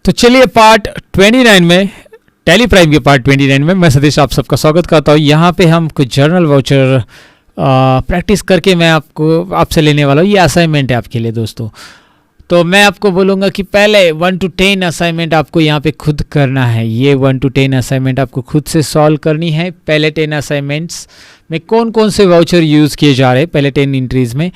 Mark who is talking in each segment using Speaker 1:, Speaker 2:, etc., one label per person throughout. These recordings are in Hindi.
Speaker 1: तो चलिए पार्ट 29 में, टैली प्राइम के पार्ट 29 में मैं सतीश आप सबका स्वागत करता हूँ। यहाँ पे हम कुछ जर्नल वाउचर प्रैक्टिस करके मैं आपसे लेने वाला हूँ। ये असाइनमेंट है आपके लिए दोस्तों। तो मैं आपको बोलूँगा कि पहले 1 to 10 असाइनमेंट आपको यहाँ पे खुद करना है। ये 1 to 10 असाइनमेंट आपको खुद से सॉल्व करनी है। पहले 10 असाइनमेंट्स में कौन कौन से वाउचर यूज़ किए जा रहे हैं, पहले 10 एंट्रीज़ में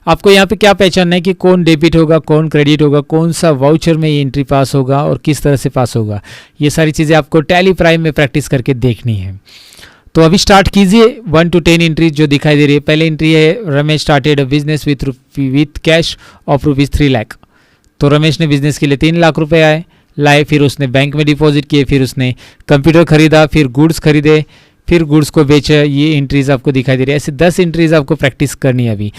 Speaker 1: आपको यहाँ पे क्या पहचानना है कि कौन डेबिट होगा, कौन क्रेडिट होगा, कौन सा वाउचर में ये एंट्री पास होगा और किस तरह से पास होगा। ये सारी चीज़ें आपको टैली प्राइम में प्रैक्टिस करके देखनी है। तो अभी स्टार्ट कीजिए। 1 to 10 एंट्री जो दिखाई दे रही है, पहले एंट्री है Ramesh started a business with cash of ₹3 lakh. तो रमेश ने बिजनेस के लिए 3 लाख रुपए लाए, फिर उसने बैंक में डिपॉजिट किए, फिर उसने कंप्यूटर खरीदा, फिर गुड्स खरीदे, फिर गुड्स को बेचा। ये एंट्रीज आपको दिखाई दे रही है। ऐसे 10 एंट्रीज आपको प्रैक्टिस करनी है अभी।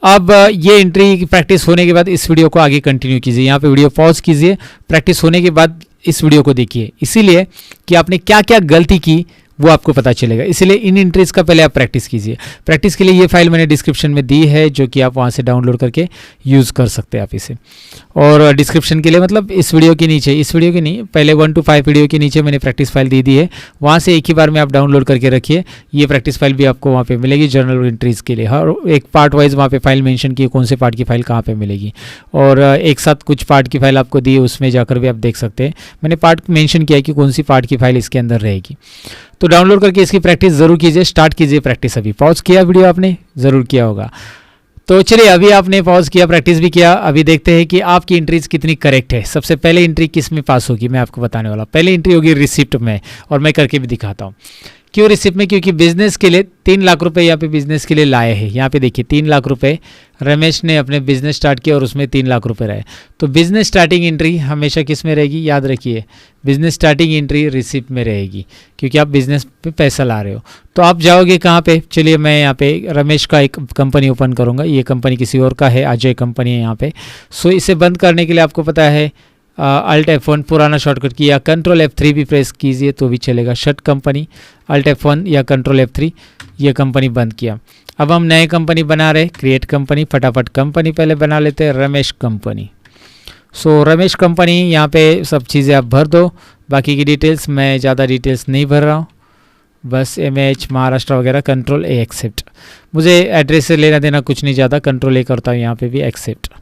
Speaker 1: अब ये एंट्री की प्रैक्टिस होने के बाद इस वीडियो को आगे कंटिन्यू कीजिए। यहाँ पे वीडियो पॉज कीजिए, प्रैक्टिस होने के बाद इस वीडियो को देखिए, इसीलिए कि आपने क्या क्या गलती की वो आपको पता चलेगा। इसलिए इन एंट्रीज का पहले आप प्रैक्टिस कीजिए। प्रैक्टिस के लिए ये फाइल मैंने डिस्क्रिप्शन में दी है, जो कि आप वहाँ से डाउनलोड करके यूज़ कर सकते हैं आप इसे। और डिस्क्रिप्शन के लिए मतलब इस वीडियो के नीचे, इस वीडियो के नहीं, पहले 1 to 5 वीडियो के नीचे मैंने प्रैक्टिस फाइल दी है। वहाँ से एक ही बार में आप डाउनलोड करके रखिए। ये प्रैक्टिस फाइल भी आपको वहाँ पर मिलेगी जर्नल एंट्रीज़ के लिए। हर एक पार्ट वाइज वहाँ पर फाइल मेंशन की, कौन से पार्ट की फाइल कहाँ पर मिलेगी। और एक साथ कुछ पार्ट की फाइल आपको दी है, उसमें जाकर भी आप देख सकते हैं। मैंने पार्ट मेंशन किया है कि कौन सी पार्ट की फाइल इसके अंदर रहेगी। तो डाउनलोड करके इसकी प्रैक्टिस ज़रूर कीजिए। स्टार्ट कीजिए प्रैक्टिस। अभी पॉज किया वीडियो आपने, ज़रूर किया होगा। तो चलिए अभी आपने पॉज किया, प्रैक्टिस भी किया। अभी देखते हैं कि आपकी एंट्रीज कितनी करेक्ट है। सबसे पहले एंट्री किस में पास होगी मैं आपको बताने वाला। पहली एंट्री होगी रिसिप्ट में, और मैं करके भी दिखाता हूँ। क्यों रिसिप्ट में? क्योंकि बिजनेस के लिए 3 लाख रुपए यहाँ पे बिजनेस के लिए लाए हैं। यहाँ पे देखिए 3 लाख रुपए रमेश ने अपने बिजनेस स्टार्ट किया और उसमें 3 लाख रुपए रहे। तो बिजनेस स्टार्टिंग एंट्री हमेशा किस में रहेगी, याद रखिए, बिजनेस स्टार्टिंग एंट्री रिसिप्ट में रहेगी, क्योंकि आप बिजनेस पे पैसा ला रहे हो। तो आप जाओगे कहाँ पे? चलिए मैं यहाँ पे रमेश का एक कंपनी ओपन करूँगा। ये कंपनी किसी और का है, अजय कंपनी है यहाँ पे। सो इसे बंद करने के लिए आपको पता है अल्ट F1 पुराना शॉर्टकट की, या कंट्रोल F3 भी प्रेस कीजिए तो भी चलेगा। शट कंपनी, अल्ट F1 या कंट्रोल F3, ये कंपनी बंद किया। अब हम नए कंपनी बना रहे, क्रिएट कंपनी। फटाफट कंपनी पहले बना लेते हैं, रमेश कंपनी। सो रमेश कंपनी, यहाँ पे सब चीज़ें आप भर दो। बाकी की डिटेल्स मैं ज़्यादा डिटेल्स नहीं भर रहा हूँ, बस MH महाराष्ट्र वगैरह। Control A accept. मुझे एड्रेस से लेना देना कुछ नहीं ज़्यादा, कंट्रोल A करता हूँ। यहाँ पे भी एक्सेप्ट।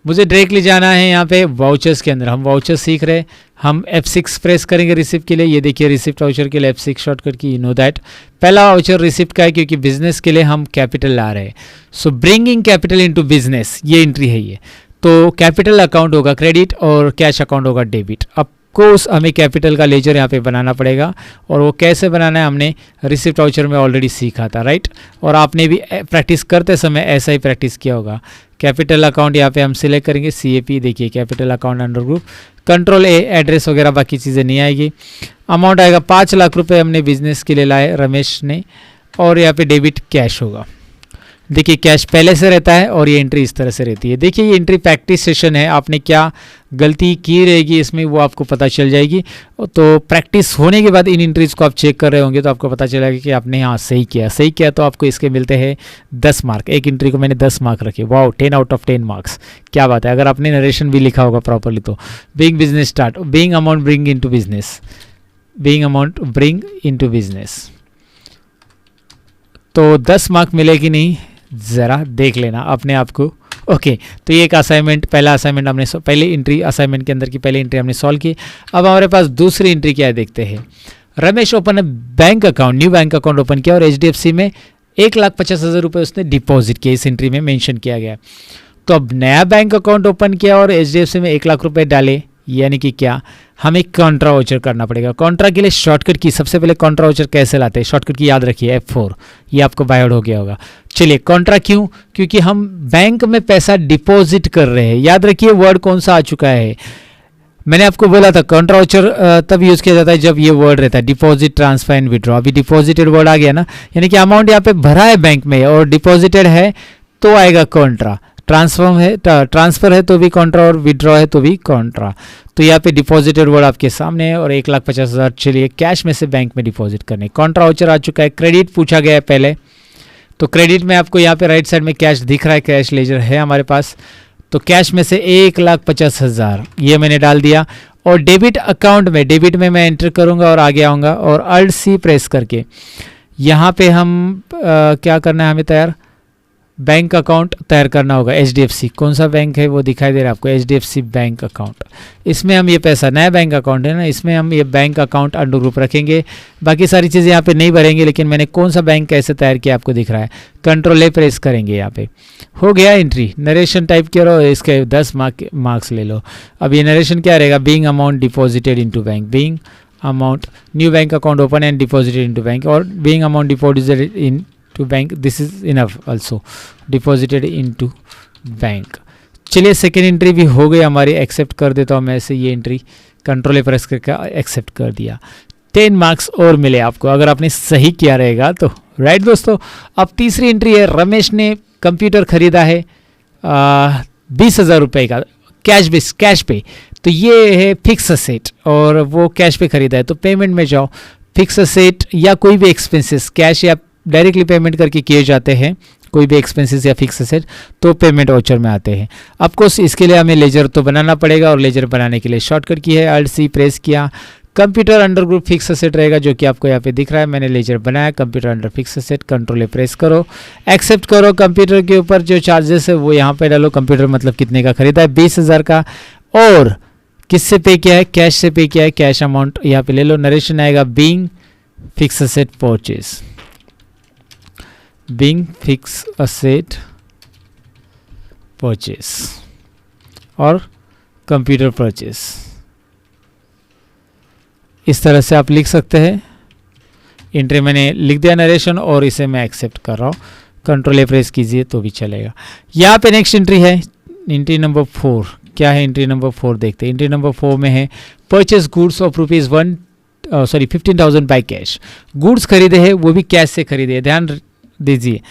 Speaker 1: मुझे डायरेक्टली जाना है यहाँ पे वाउचर्स के अंदर। हम वाउचर सीख रहे हैं। हम F6 प्रेस करेंगे रिसिप्ट के लिए। ये देखिए रिसिप्ट वाउचर के लिए F6 शॉर्टकट की, यू नो दैट। पहला वाउचर रिसिप्ट का है, क्योंकि बिजनेस के लिए हम कैपिटल ला रहे हैं। सो ब्रिंगिंग कैपिटल इनटू बिजनेस, ये एंट्री है ये। तो कैपिटल अकाउंट होगा क्रेडिट और कैश अकाउंट होगा डेबिट। कोर्स हमें कैपिटल का लेजर यहाँ पे बनाना पड़ेगा, और वो कैसे बनाना है हमने रिसिप्ट वाउचर में ऑलरेडी सीखा था, राइट। और आपने भी प्रैक्टिस करते समय ऐसा ही प्रैक्टिस किया होगा। कैपिटल अकाउंट यहाँ पे हम सिलेक्ट करेंगे, CAP, देखिए capital account under group. Control A, address वगैरह बाकी चीज़ें नहीं आएगी। अमाउंट आएगा 5 लाख रुपये हमने बिजनेस के लिए लाए रमेश ने, और यहाँ पे डेबिट कैश होगा। देखिए कैश पहले से रहता है और ये एंट्री इस तरह से रहती है। देखिए ये एंट्री प्रैक्टिस सेशन है, आपने क्या गलती की रहेगी इसमें वो आपको पता चल जाएगी। तो प्रैक्टिस होने के बाद इन एंट्रीज को आप चेक कर रहे होंगे तो आपको पता चलेगा कि आपने यहाँ सही किया तो आपको इसके मिलते हैं 10 मार्क। एक एंट्री को मैंने 10 मार्क रखे। वाओ, 10 out of 10 मार्क्स, क्या बात है। अगर आपने नरेशन भी लिखा होगा प्रॉपरली तो। Being business start, being amount bring into business, being amount bring into business. तो 10 मार्क मिले कि नहीं ज़रा देख लेना अपने आप को। ओके, तो ये एक असाइनमेंट, पहला असाइनमेंट हमने पहले एंट्री असाइनमेंट के अंदर की पहली एंट्री हमने सॉल्व की। अब हमारे पास दूसरी एंट्री क्या है देखते हैं। Ramesh open bank account, new bank account open किया और HDFC में 1,50,000 रुपये उसने डिपॉजिट किए। इस एंट्री में मेंशन किया गया। तो अब नया बैंक अकाउंट ओपन किया और HDFC में 1 लाख रुपये डाले, यानी कि क्या, हमें कॉन्ट्रा वाउचर करना पड़ेगा। कॉन्ट्रा के लिए शॉर्टकट की, सबसे पहले कॉन्ट्रा वाउचर कैसे लाते हैं, शॉर्टकट की याद रखिए F4, ये आपको बायोड हो गया होगा। चलिए कॉन्ट्रा क्यों? क्योंकि हम बैंक में पैसा डिपॉजिट कर रहे हैं। याद रखिए वर्ड कौन सा आ चुका है। मैंने आपको बोला था कॉन्ट्रा वाउचर तब यूज़ किया जाता है जब ये वर्ड रहता है डिपॉजिट, ट्रांसफर एंड विड्रॉ। अभी डिपॉजिटेड वर्ड आ गया ना, यानी कि अमाउंट यहाँ पे भरा है बैंक में और डिपॉजिटेड है तो आएगा कॉन्ट्रा। ट्रांसफर है तो भी कॉन्ट्रा, और विड्रॉ है तो भी कॉन्ट्रा। तो यहाँ पे डिपॉजिटेड वर्ड आपके सामने है, और 1,50,000 चलिए कैश में से बैंक में डिपॉजिट करने। कॉन्ट्रा वाउचर आ चुका है। क्रेडिट पूछा गया है पहले, तो क्रेडिट में आपको यहाँ पे राइट साइड में कैश दिख रहा है, कैश लेजर है हमारे पास। तो कैश में से 1,50,000 ये मैंने डाल दिया, और डेबिट अकाउंट में, डेबिट में मैं एंटर करूंगा और आगे आऊँगा और अल्ट सी प्रेस करके यहाँ पे हम क्या करना है, हमें तैयार बैंक अकाउंट तैयार करना होगा। HDFC कौन सा बैंक है वो दिखाई दे रहा है आपको, HDFC बैंक अकाउंट। इसमें हम ये पैसा, नया बैंक अकाउंट है ना, इसमें हम ये बैंक अकाउंट अंडर ग्रुप रखेंगे। बाकी सारी चीज़ें यहाँ पे नहीं भरेंगे, लेकिन मैंने कौन सा बैंक कैसे तैयार किया आपको दिख रहा है। कंट्रोल ए प्रेस करेंगे, यहाँ पे हो गया एंट्री। नरेशन टाइप करो, इसके 10 मार्क्स ले लो। अब ये नरेशन क्या रहेगा, being amount deposited into bank, being amount new bank account open and deposited into bank, और being amount deposited into bank, this is enough also, deposited into bank. चलिए सेकेंड एंट्री भी हो गई हमारी, एक्सेप्ट कर देता हूँ मैं ऐसे ये एंट्री, कंट्रोल ए प्रेस करके एक्सेप्ट कर दिया। 10 मार्क्स और मिले आपको अगर आपने सही किया रहेगा तो। राइट दोस्तों, अब तीसरी एंट्री है, रमेश ने कंप्यूटर खरीदा है 20,000 रुपये का कैश पे। तो ये है फिक्स असेट और वो कैश पे खरीदा है, तो पेमेंट में जाओ, फिक्स असेट या कोई भी एक्सपेंसेस, कैश या डायरेक्टली पेमेंट करके किए जाते हैं, कोई भी एक्सपेंसेस या फिक्स असेट तो पेमेंट वाउचर में आते हैं। आपको इसके लिए हमें लेजर तो बनाना पड़ेगा, और लेजर बनाने के लिए शॉर्टकट की है अल्ट सी प्रेस किया। Computer under group fix asset रहेगा जो कि आपको यहाँ पे दिख रहा है, मैंने लेजर बनाया computer under fix asset, control ए प्रेस करो, एक्सेप्ट करो। कंप्यूटर के ऊपर जो चार्जेस है वो यहाँ पे डालो। कंप्यूटर मतलब कितने का खरीदा है, 20,000 का, और किससे पे किया है, कैश से पे किया है, कैश अमाउंट यहाँ पे ले लो। नरेशन आएगा being fix asset purchase, being fix asset purchase और कंप्यूटर परचेज, इस तरह से आप लिख सकते हैं। एंट्री मैंने लिख दिया नरेशन, और इसे मैं एक्सेप्ट कर रहा हूँ, कंट्रोल ए प्रेस कीजिए तो भी चलेगा। यहाँ पे नेक्स्ट एंट्री है, एंट्री नंबर 4। क्या है एंट्री नंबर 4 देखते हैं। एंट्री नंबर 4 में है purchase goods of ₹15,000 by cash. Goods खरीदे हैं वो भी कैश से खरीदे हैं, ध्यान दीजिए।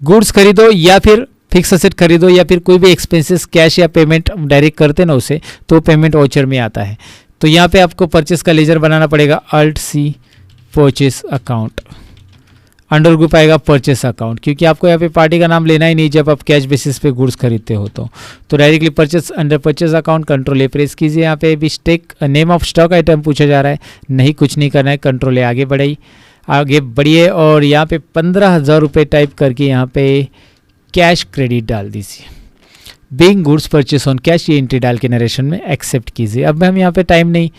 Speaker 1: गुड्स खरीदो या फिर फिक्स असेट खरीदो या फिर कोई भी एक्सपेंसेस कैश या पेमेंट डायरेक्ट करते ना उसे, तो पेमेंट वाउचर में आता है। तो यहाँ पे आपको परचेस का लेजर बनाना पड़ेगा, alt C purchase account, under group आएगा परचेस अकाउंट, क्योंकि आपको यहाँ पे पार्टी का नाम लेना ही नहीं जब आप कैश बेसिस पे गुड्स खरीदते हो। तो directly purchase under purchase account, control ए प्रेस कीजिए। यहाँ पे भी नेम ऑफ स्टॉक आइटम पूछा जा रहा है, नहीं कुछ नहीं करना है, कंट्रोल ए आगे बढ़िए और यहाँ पे 15,000 रुपये टाइप करके यहाँ पे कैश क्रेडिट डाल दीजिए। Being goods purchase on cash, ये एंट्री डाल के नरेशन में एक्सेप्ट कीजिए। अब हम यहाँ पे टाइम नहीं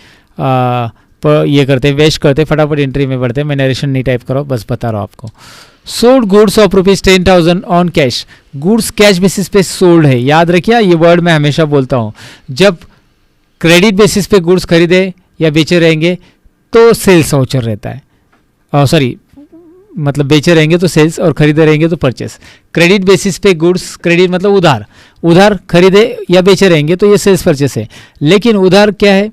Speaker 1: ये करते, वेस्ट करते, फटाफट एंट्री में बढ़ते। मैं नरेशन नहीं टाइप करो, बस बता रहा हूँ आपको। Sold goods of ₹10,000 on cash, goods cash basis पे सोल्ड है। याद रखिए ये वर्ड मैं हमेशा बोलता हूँ, जब क्रेडिट बेसिस पे गुड्स खरीदे या बेचे रहेंगे तो सेल्स वाउचर रहता है, सॉरी मतलब बेचे रहेंगे तो सेल्स और खरीदे रहेंगे तो परचेस। क्रेडिट बेसिस पे गुड्स, क्रेडिट मतलब उधार खरीदे या बेचे रहेंगे तो ये सेल्स परचेस है। लेकिन उधार क्या है,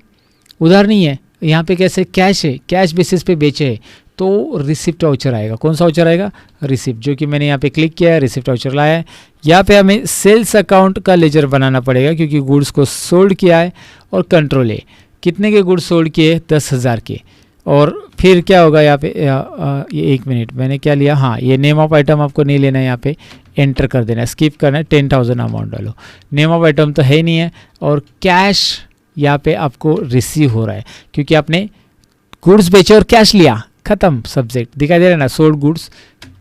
Speaker 1: उधार नहीं है यहाँ पे, कैसे कैश है, कैश बेसिस पे बेचे है तो रिसिप्ट वाउचर आएगा। कौन सा वाउचर आएगा, रिसिप्ट, जो कि मैंने यहाँ पे क्लिक किया है, रिसिप्ट वाउचर लाया है। यहाँ पे हमें सेल्स अकाउंट का लेजर बनाना पड़ेगा क्योंकि गुड्स को सोल्ड किया है, और कंट्रोल ए, कितने के गुड्स सोल्ड किए, 10,000 के। और फिर क्या होगा यहाँ पे, ये 1 मिनट मैंने क्या लिया, हाँ ये नेम ऑफ आइटम आपको नहीं लेना है, यहाँ पे एंटर कर देना है, स्किप करना है, 10,000 अमाउंट डालो। नेम ऑफ आइटम तो है नहीं है, और कैश यहाँ पे आपको रिसीव हो रहा है क्योंकि आपने गुड्स बेचे और कैश लिया, खत्म, सब्जेक्ट दिखाई दे रहा है ना, सोल्ड गुड्स,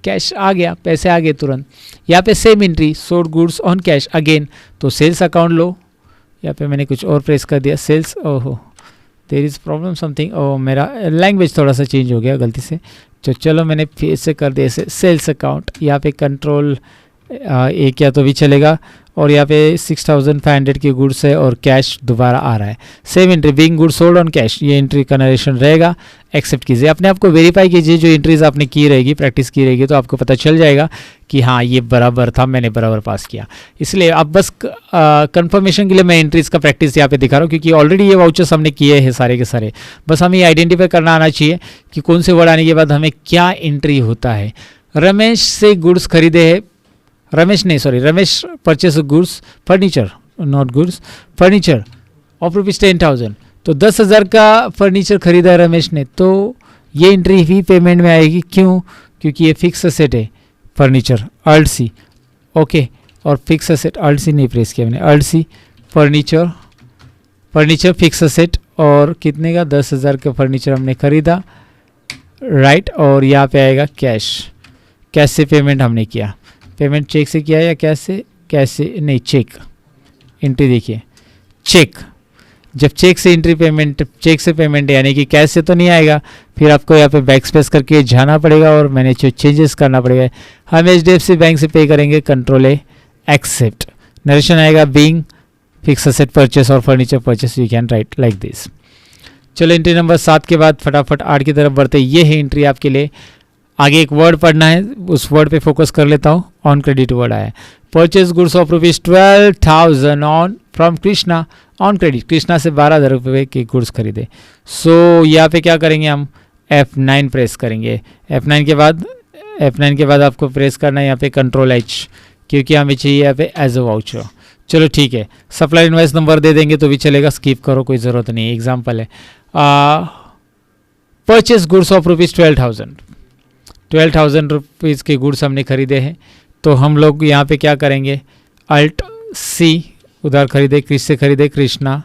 Speaker 1: कैश आ गया, पैसे आ गए तुरंत। यहाँ पे same entry, sold goods on cash again, तो सेल्स अकाउंट लो। यहाँ पे मैंने कुछ और प्रेस कर दिया, सेल्स, ओहो देयर इज़ प्रॉब्लम समथिंग, ओ मेरा लैंग्वेज थोड़ा सा चेंज हो गया गलती से, तो चलो मैंने फिर से कर दिया इसे सेल्स अकाउंट। यहाँ पे कंट्रोल ए किया तो भी चलेगा, और यहाँ पे 6,500 की गुड्स है और कैश दोबारा आ रहा है। Same entry, being goods sold on cash, ये एंट्री का नरेशन रहेगा, एक्सेप्ट कीजिए। अपने आप को वेरीफाई कीजिए, जो एंट्रीज आपने की रहेगी, प्रैक्टिस की रहेगी, तो आपको पता चल जाएगा कि हाँ ये बराबर था, मैंने बराबर पास किया। इसलिए अब बस कंफर्मेशन के लिए मैं एंट्रीज का प्रैक्टिस यहाँ पे दिखा रहा हूँ, क्योंकि ऑलरेडी ये वाउचर्स हमने किए हैं सारे के सारे, बस हमें आइडेंटिफाई करना आना चाहिए कि कौन से वर्ड आने के बाद हमें क्या एंट्री होता है। रमेश से गुड्स खरीदे है, Ramesh purchase goods, furniture not goods, furniture of ₹10,000, तो 10,000 का फर्नीचर खरीदा है रमेश ने, तो ये एंट्री भी पेमेंट में आएगी। क्यों, क्योंकि ये फिक्स असेट है, फर्नीचर, अल्ट सी, ओके, और फिक्स असेट, अल्ट सी नहीं प्रेस किया मैंने, alt C furniture fix asset, और कितने का 10,000 का फर्नीचर हमने खरीदा, राइट। और यहाँ पे आएगा कैश, कैश से पेमेंट हमने किया, पेमेंट चेक से किया या कैश से, कैश से नहीं, चेक। एंट्री देखिए, चेक। जब चेक से एंट्री पेमेंट, चेक से पेमेंट यानी कि कैश से तो नहीं आएगा, फिर आपको यहाँ पे बैक स्पेस करके जाना पड़ेगा और मैंने जो चेंजेस करना पड़ेगा। हम HDFC बैंक से पे करेंगे, कंट्रोल ए, एक्सेप्ट। नरेशन आएगा बीइंग फिक्स असेट परचेस और furniture purchase, you can write like this. चलो एंट्री नंबर 7 के बाद फटाफट 8 की तरफ बढ़ते। ये है एंट्री आपके लिए। आगे एक वर्ड पढ़ना है, उस वर्ड पे फोकस कर लेता हूँ। ऑन क्रेडिट वर्ड आया, purchase goods of ₹12,000 on from Krishna on credit. Krishna से 12,000 रुपये के गुड्स खरीदे। सो यहाँ पे क्या करेंगे हम, F9 प्रेस करेंगे। F9 के बाद आपको प्रेस करना है यहाँ पे कंट्रोल H, क्योंकि हमें चाहिए यहाँ पे एज अ वाउचर। चलो ठीक है, सप्लाई इनवॉइस नंबर दे देंगे तो भी चलेगा, स्किप करो, कोई ज़रूरत नहीं। एग्जाम्पल है परचेज गुड्स ऑफ ₹12,000 रुपीज़ के गुड्स हमने खरीदे हैं। तो हम लोग यहाँ पे क्या करेंगे, Alt C, उधार खरीदे, किससे खरीदे, कृष्णा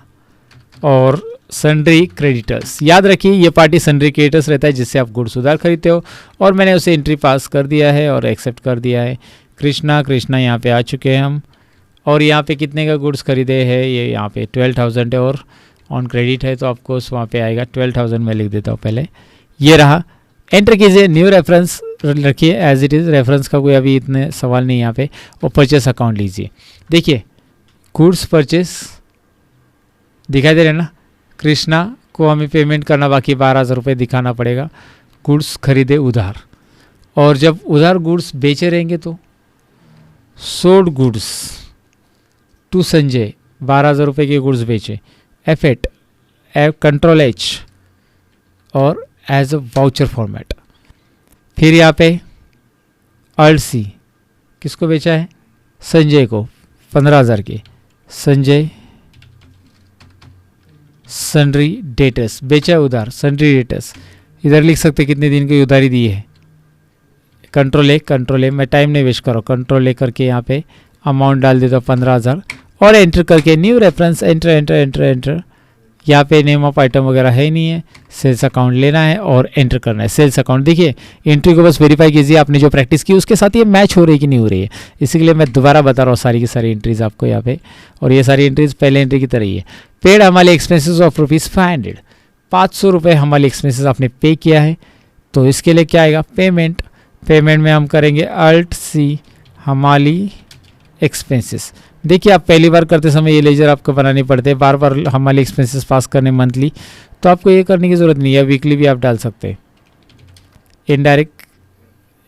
Speaker 1: और सन्ड्री क्रेडिटर्स। याद रखिए ये पार्टी सन्ड्री क्रेडिटर्स रहता है जिससे आप गुड्स उधार खरीदते हो, और मैंने उसे एंट्री पास कर दिया है और एक्सेप्ट कर दिया है। कृष्णा यहाँ पे आ चुके हैं हम, और यहाँ पे कितने का गुड्स खरीदे हैं, ये यहाँ पे 12,000 है और ऑन क्रेडिट है, तो आपको वहाँ पे आएगा 12,000। मैं लिख देता हूँ पहले, ये रहा। एंटर कीजिए, न्यू रेफरेंस रखिए एज इट इज़, रेफरेंस का कोई अभी इतने सवाल नहीं यहाँ पे। और परचेस अकाउंट लीजिए, देखिए गुड्स परचेस दिखाई दे रहे ना। कृष्णा को हमें पेमेंट करना बाकी 12,000 रुपये दिखाना पड़ेगा, गुड्स खरीदे उधार। और जब उधार गुड्स बेचे रहेंगे तो सोल्ड गुड्स टू संजय, 12,000 रुपये के गुड्स बेचे, F8 कंट्रोल H और एज अ वाउचर फॉर्मेट। फिर यहाँ पे Alt C, किसको बेचा है, संजय को 15,000 के, संजय सन्ड्री डेटर्स बेचा है उधार, सन्ड्री डेटर्स। इधर लिख सकते कितने दिन की उधारी दी है, कंट्रोल ए, मैं टाइम नहीं वेस्ट करो, कंट्रोल ए करके यहाँ पे अमाउंट डाल देता हूँ 15,000 और एंटर करके न्यू रेफरेंस, एंटर। यहाँ पे नेम ऑफ आइटम वगैरह है ही नहीं है, सेल्स अकाउंट लेना है और एंटर करना है। सेल्स अकाउंट देखिए, एंट्री को बस वेरीफाई कीजिए आपने जो प्रैक्टिस की उसके साथ ये मैच हो रही है कि नहीं हो रही है, इसीलिए मैं दोबारा बता रहा हूँ सारी की सारी एंट्रीज आपको यहाँ पे। और ये सारी एंट्रीज पहले एंट्री की तरह ही है। पेड हमारे एक्सपेंसेस ऑफ ₹500, 500 रुपये हमारे एक्सपेंसेस आपने पे किया है, तो इसके लिए क्या आएगा, पेमेंट में हम करेंगे Alt C हमारी एक्सपेंसेस। देखिए आप पहली बार करते समय ये लेजर आपको बनाने पड़ते हैं, बार बार हमारे एक्सपेंसेस पास करने मंथली, तो आपको ये करने की ज़रूरत नहीं है, वीकली भी आप डाल सकते हैं। इनडायरेक्ट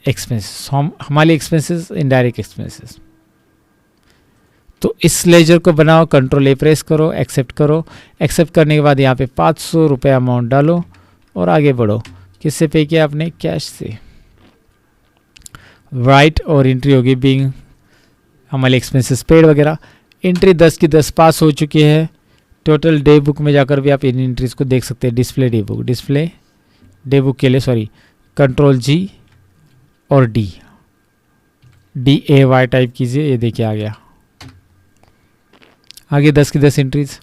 Speaker 1: एक्सपेंसेस, हमारे एक्सपेंसेस, इनडायरेक्ट एक्सपेंसेस। तो इस लेजर को बनाओ, कंट्रोल ए प्रेस करो, एक्सेप्ट करो। एक्सेप्ट करने के बाद यहाँ पे 500 रुपये अमाउंट डालो और आगे बढ़ो। किससे पे किया आपने, कैश से, राइट। और एंट्री होगी बीइंग हमारे एक्सपेंसेस पेड वगैरह। एंट्री 10 की 10 पास हो चुकी है। टोटल डे बुक में जाकर भी आप इन एंट्रीज को देख सकते हैं। डिस्प्ले डे बुक के लिए सॉरी, कंट्रोल G और DAY टाइप कीजिए, ये देखिए आ गया आगे 10 की 10 entries.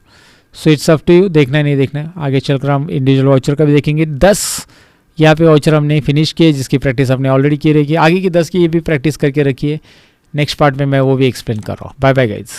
Speaker 1: So it's up to you, देखना है नहीं देखना है। आगे चलकर हम इंडिविजुअल वाउचर का भी देखेंगे। 10 यहाँ पे वाउचर हमने फिनिश किए जिसकी प्रैक्टिस आपने ऑलरेडी की रखी है। आगे की 10 की ये भी प्रैक्टिस करके रखिए, नेक्स्ट पार्ट में मैं वो भी एक्सप्लेन कर रहा हूँ। Bye bye guys.